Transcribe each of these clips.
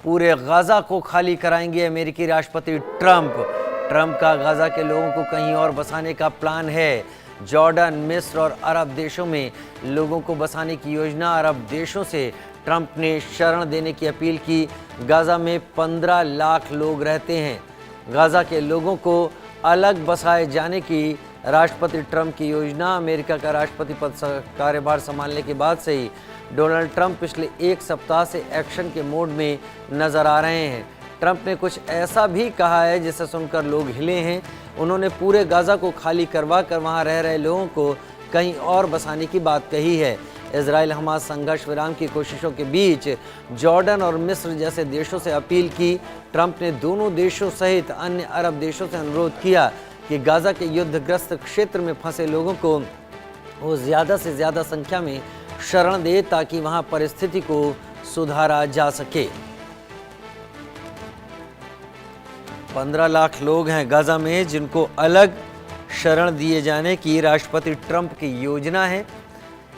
पूरे गाजा को खाली कराएंगे अमेरिकी राष्ट्रपति ट्रंप। ट्रंप का गाजा के लोगों को कहीं और बसाने का प्लान है। जॉर्डन, मिस्र और अरब देशों में लोगों को बसाने की योजना। अरब देशों से ट्रंप ने शरण देने की अपील की। गाजा में 15 लाख लोग रहते हैं। गाजा के लोगों को अलग बसाए जाने की राष्ट्रपति ट्रंप की योजना। अमेरिका का राष्ट्रपति पद कार्यभार संभालने के बाद से ही डोनाल्ड ट्रंप पिछले एक सप्ताह से एक्शन के मोड में नजर आ रहे हैं। ट्रंप ने कुछ ऐसा भी कहा है जिसे सुनकर लोग हिले हैं। उन्होंने पूरे गाजा को खाली करवा कर वहां रह रहे लोगों को कहीं और बसाने की बात कही है। इजराइल हमास संघर्ष विराम की कोशिशों के बीच जॉर्डन और मिस्र जैसे देशों से अपील की। ट्रंप ने दोनों देशों सहित अन्य अरब देशों से अनुरोध किया कि गाजा के युद्धग्रस्त क्षेत्र में फंसे लोगों को वो ज़्यादा से ज़्यादा संख्या में शरण दे ताकि वहां परिस्थिति को सुधारा जा सके। 15 लाख लोग हैं गाजा में जिनको अलग शरण दिए जाने की राष्ट्रपति ट्रंप की योजना है।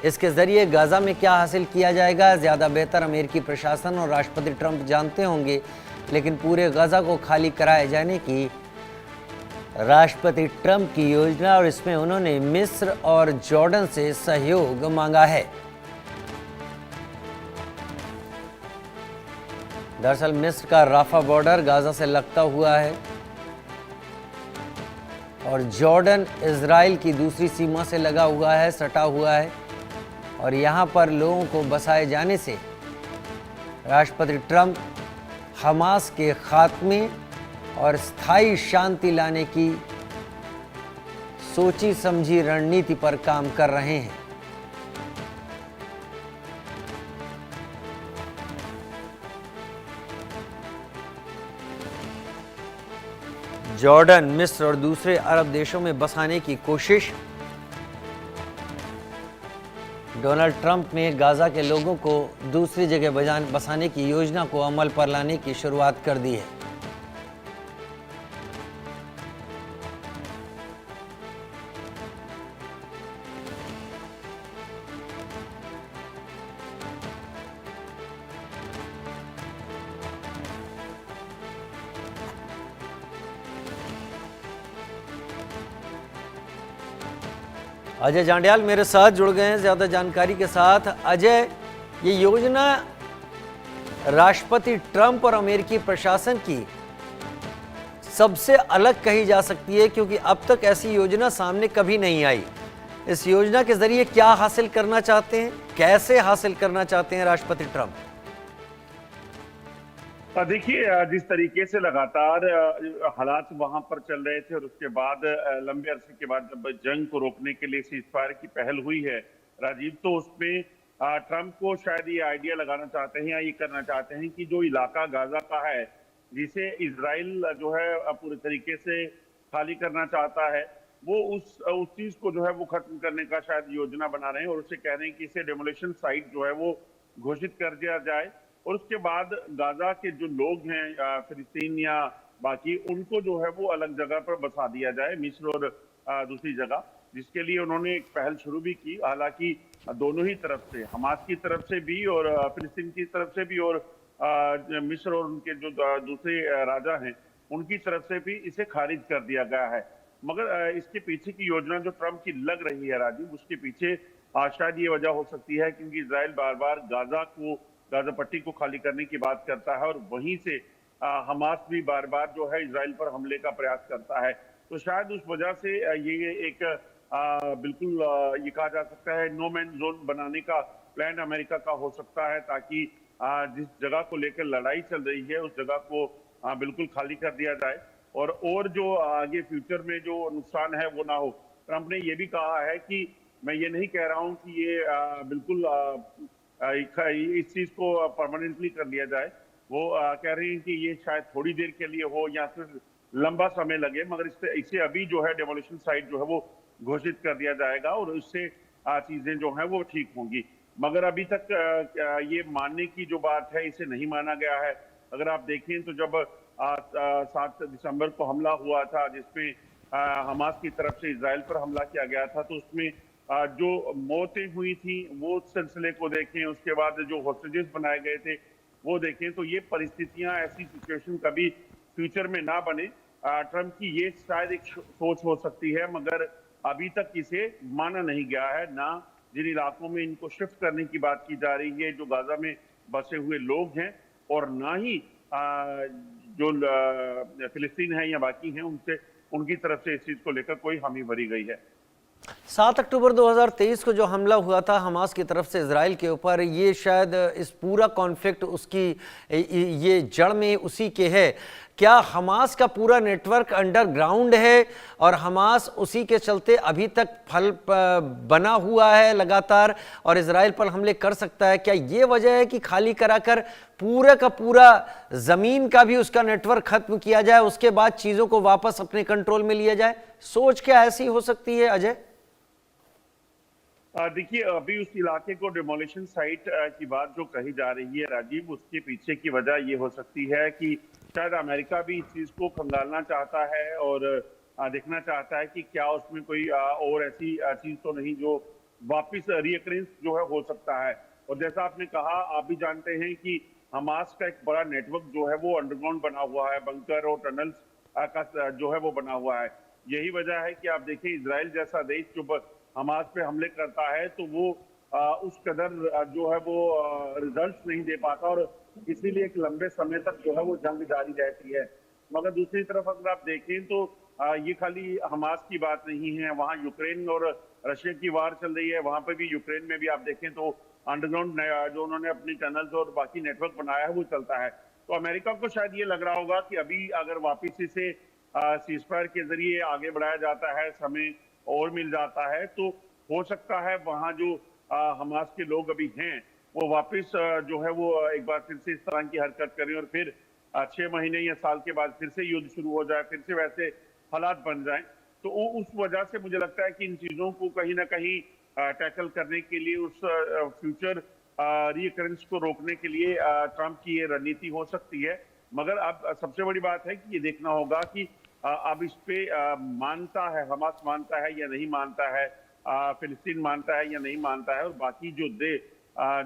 इसके जरिए गाजा में क्या हासिल किया जाएगा, ज़्यादा बेहतर अमेरिकी प्रशासन और राष्ट्रपति ट्रंप जानते होंगे, लेकिन पूरे गाजा को खाली कराए जाने की राष्ट्रपति ट्रंप की योजना और इसमें उन्होंने मिस्र और जॉर्डन से सहयोग मांगा है। दरअसल मिस्र का राफा बॉर्डर गाजा से लगता हुआ है और जॉर्डन इजराइल की दूसरी सीमा से लगा हुआ है, सटा हुआ है और यहाँ पर लोगों को बसाए जाने से राष्ट्रपति ट्रंप हमास के खात्मे और स्थायी शांति लाने की सोची समझी रणनीति पर काम कर रहे हैं। जॉर्डन, मिस्र और दूसरे अरब देशों में बसाने की कोशिश। डोनाल्ड ट्रंप ने गाजा के लोगों को दूसरी जगह बसाने की योजना को अमल पर लाने की शुरुआत कर दी है। अजय जांडियाल मेरे साथ जुड़ गए हैं ज़्यादा जानकारी के साथ। अजय, ये योजना राष्ट्रपति ट्रंप और अमेरिकी प्रशासन की सबसे अलग कही जा सकती है क्योंकि अब तक ऐसी योजना सामने कभी नहीं आई। इस योजना के जरिए क्या हासिल करना चाहते हैं, कैसे हासिल करना चाहते हैं राष्ट्रपति ट्रंप? देखिए, जिस तरीके से लगातार हालात वहां पर चल रहे थे और उसके बाद लंबे अरसे के बाद जब जंग को रोकने के लिए सीजफायर की पहल हुई है राजीव, तो उसमें ट्रंप को शायद ये आइडिया लगाना चाहते हैं या ये करना चाहते हैं कि जो इलाका गाजा का है जिसे इजराइल जो है पूरे तरीके से खाली करना चाहता है, वो उस चीज को जो है वो खत्म करने का शायद योजना बना रहे हैं और उसे कह रहे हैं कि इसे डेमोलिशन साइट जो है वो घोषित कर दिया जाए और उसके बाद गाजा के जो लोग हैं फिलिस्तीन या बाकी, उनको जो है वो अलग जगह पर बसा दिया जाए, मिस्र और दूसरी जगह, जिसके लिए उन्होंने एक पहल शुरू भी की। हालांकि दोनों ही तरफ से, हमास की तरफ से भी और फिलिस्तीन की तरफ से भी और मिस्र और उनके जो दूसरे राजा हैं उनकी तरफ से भी इसे खारिज कर दिया गया है। मगर इसके पीछे की योजना जो ट्रंप की लग रही है राजीव, उसके पीछे शायद ये वजह हो सकती है क्योंकि इजराइल बार बार गाजा पट्टी को खाली करने की बात करता है और वहीं से हमास भी बार बार जो है इजराइल पर हमले का प्रयास करता है। तो शायद उस वजह से ये एक बिल्कुल ये कहा जा सकता है नो मैन जोन बनाने का प्लान अमेरिका का हो सकता है ताकि जिस जगह को लेकर लड़ाई चल रही है उस जगह को बिल्कुल खाली कर दिया जाए और जो आगे फ्यूचर में जो नुकसान है वो ना हो। ट्रंप ने ये भी कहा है कि मैं ये नहीं कह रहा हूँ कि ये बिल्कुल इस चीज को परमानेंटली कर लिया जाए। वो कह रही हैं कि ये शायद थोड़ी देर के लिए हो या फिर लंबा समय लगे, मगर इसे अभी जो है डेमोलिशन साइट जो है वो घोषित कर दिया जाएगा और उससे चीजें जो है वो ठीक होंगी। मगर अभी तक ये मानने की जो बात है इसे नहीं माना गया है। अगर आप देखें तो जब 7 दिसंबर को हमला हुआ था जिसमें हमास की तरफ से इजराइल पर हमला किया गया था, तो उसमें जो मौतें हुई थी वो सिलसिले को देखें, उसके बाद जो हॉस्टेजेस बनाए गए थे वो देखें तो ये परिस्थितियां, ऐसी सिचुएशन कभी फ्यूचर में ना बने। ट्रंप की ये शायद एक सोच हो सकती है, मगर अभी तक इसे माना नहीं गया है। ना जिन इलाकों में इनको शिफ्ट करने की बात की जा रही है, जो गाजा में बसे हुए लोग हैं, और ना ही जो फिलिस्तीन है या बाकी हैं उनसे, उनकी तरफ से इस चीज को लेकर कोई हामी भरी गई है। 7 अक्टूबर 2023 को जो हमला हुआ था हमास की तरफ से इजराइल के ऊपर, ये शायद इस पूरा कॉन्फ्लिक्ट उसकी ये जड़ में उसी के है। क्या हमास का पूरा नेटवर्क अंडरग्राउंड है और हमास उसी के चलते अभी तक फल बना हुआ है लगातार और इजराइल पर हमले कर सकता है? क्या ये वजह है कि खाली कराकर पूरा का पूरा जमीन का भी उसका नेटवर्क खत्म किया जाए, उसके बाद चीजों को वापस अपने कंट्रोल में लिया जाए? सोच क्या ऐसी हो सकती है अजय? देखिए, अभी उस इलाके को डिमोलिशन साइट की बात जो कही जा रही है राजीव, उसके पीछे की वजह ये हो सकती है कि शायद अमेरिका भी इस चीज को खंगालना चाहता है और देखना चाहता है कि क्या उसमें कोई और ऐसी चीज तो नहीं जो वापिस रीअकरेंस जो है हो सकता है। और जैसा आपने कहा, आप भी जानते हैं कि हमास का एक बड़ा नेटवर्क जो है वो अंडरग्राउंड बना हुआ है, बंकर और टनल्स का जो है वो बना हुआ है। यही वजह है कि आप देखें, इजराइल जैसा देश जो हमास पे हमले करता है तो वो उस कदर जो है वो रिजल्ट्स नहीं दे पाता और इसीलिए एक लंबे समय तक जो है वो जंग जारी रहती है। मगर दूसरी तरफ अगर आप देखें तो ये खाली हमास की बात नहीं है, वहाँ यूक्रेन और रशिया की वार चल रही है। वहाँ पे भी, यूक्रेन में भी आप देखें तो अंडरग्राउंड जो उन्होंने अपनी टनल्स और बाकी नेटवर्क बनाया है वो चलता है। तो अमेरिका को शायद ये लग रहा होगा कि अभी अगर वापिस इसे सीजफायर के जरिए आगे बढ़ाया जाता है, समय और मिल जाता है, तो हो सकता है वहां जो हमास के लोग अभी हैं वो वापस जो है वो एक बार फिर से इस तरह की हरकत करें और फिर 6 महीने या साल के बाद फिर से युद्ध शुरू हो जाए, फिर से वैसे हालात बन जाएं। तो उस वजह से मुझे लगता है कि इन चीजों को कहीं ना कहीं टैकल करने के लिए, उस फ्यूचर रीअकरेंस को रोकने के लिए ट्रंप की ये रणनीति हो सकती है। मगर अब सबसे बड़ी बात है कि ये देखना होगा कि अब इस पे मानता है, हमास मानता है या नहीं मानता है, फिलिस्तीन मानता है या नहीं मानता है, और बाकी जो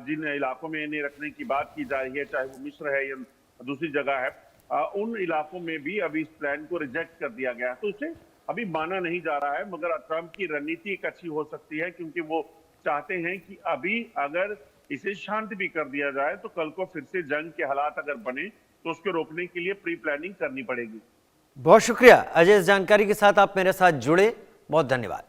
जिन इलाकों में इन्हें रखने की बात की जा रही है, चाहे वो मिस्र है या दूसरी जगह है, उन इलाकों में भी अभी इस प्लान को रिजेक्ट कर दिया गया। तो उसे अभी माना नहीं जा रहा है। मगर ट्रंप की रणनीति एक अच्छी हो सकती है, क्योंकि वो चाहते हैं कि अभी अगर इसे शांत भी कर दिया जाए तो कल को फिर से जंग के हालात अगर बने तो उसको रोकने के लिए प्री प्लानिंग करनी पड़ेगी। बहुत शुक्रिया अजय, इस जानकारी के साथ आप मेरे साथ जुड़े, बहुत धन्यवाद।